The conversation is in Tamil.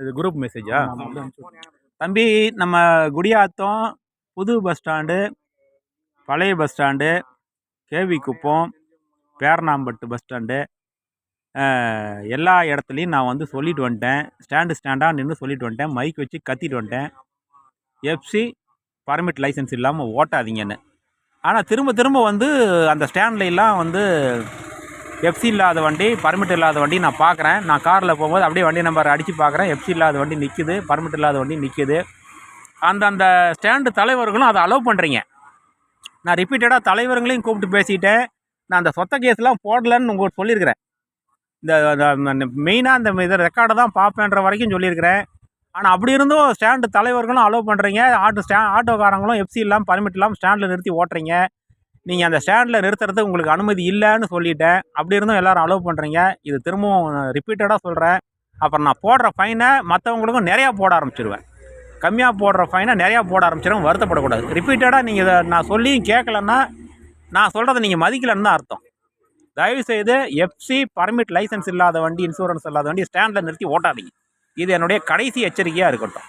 இது குரூப் மெசேஜா? தம்பி, நம்ம குடியாத்தம் புது பஸ் ஸ்டாண்டு, பழைய பஸ் ஸ்டாண்டு, கேவி குப்பம், பேரணாம்பட்டு பஸ் ஸ்டாண்டு, எல்லா இடத்துலையும் நான் வந்து சொல்லிட்டு வந்துட்டேன். ஸ்டாண்டாக நின்று சொல்லிட்டு வந்துட்டேன். மைக் வச்சு கத்திட்டு வந்துட்டேன். எஃப்சி பர்மிட் லைசன்ஸ் இல்லாமல் ஓட்டாதீங்கன்னு. ஆனால் திரும்ப திரும்ப வந்து அந்த ஸ்டாண்ட்லாம் வந்து எஃப்சி இல்லாத வண்டி, பர்மிட் இல்லாத வண்டி நான் பார்க்குறேன். நான் காரில் போகும்போது அப்படியே வண்டி நம்பர் அடித்து பார்க்குறேன். எஃப்சி இல்லாத வண்டி நிற்குது, பர்மிட் இல்லாத வண்டி நிற்குது. அந்த ஸ்டாண்டு தலைவர்களும் அதை அலோவ் பண்ணுறீங்க. நான் ரிப்பீட்டடாக தலைவர்களையும் கூப்பிட்டு பேசிட்டேன். நான் அந்த சொத்த கேஸ்லாம் போடலன்னு உங்களுக்கு சொல்லியிருக்கிறேன். இந்த மெயினாக இந்த இதை ரெக்கார்டை தான் பார்ப்பேன்ற வரைக்கும் சொல்லியிருக்கிறேன். ஆனால் அப்படி இருந்தும் ஸ்டாண்டு தலைவர்களும் அலோவ் பண்ணுறீங்க. ஆட்டோக்காரங்களும் எஃப்சி இல்லாமல் பர்மிட் இல்லாமல் ஸ்டாண்டில் நிறுத்தி ஓட்டுறீங்க. நீங்கள் அந்த ஸ்டாண்டில் நிறுத்துறதுக்கு உங்களுக்கு அனுமதி இல்லைன்னு சொல்லிட்டேன். அப்படி இருந்தும் எல்லோரும் அலோவ் பண்ணுறீங்க. இது திரும்பவும் ரிப்பீட்டடாக சொல்கிறேன். அப்புறம் நான் போடுற ஃபைனை மற்றவங்களுக்கும் நிறையா போட ஆரம்பிச்சிடுவேன். கம்மியாக போடுற ஃபைனை நிறையா போட ஆரம்பிச்சிடும். வருத்தப்படக்கூடாது. ரிப்பீட்டடாக நீங்கள் இதை நான் சொல்லியும் கேட்கலன்னா நான் சொல்கிறத நீங்கள் மதிக்கலன்னு தான் அர்த்தம். தயவுசெய்து எஃப்சி பர்மிட் லைசன்ஸ் இல்லாத வண்டி, இன்சூரன்ஸ் இல்லாத வண்டி ஸ்டாண்டில் நிறுத்தி ஓட்டாதீங்க. இது என்னுடைய கடைசி எச்சரிக்கையாக இருக்கட்டும்.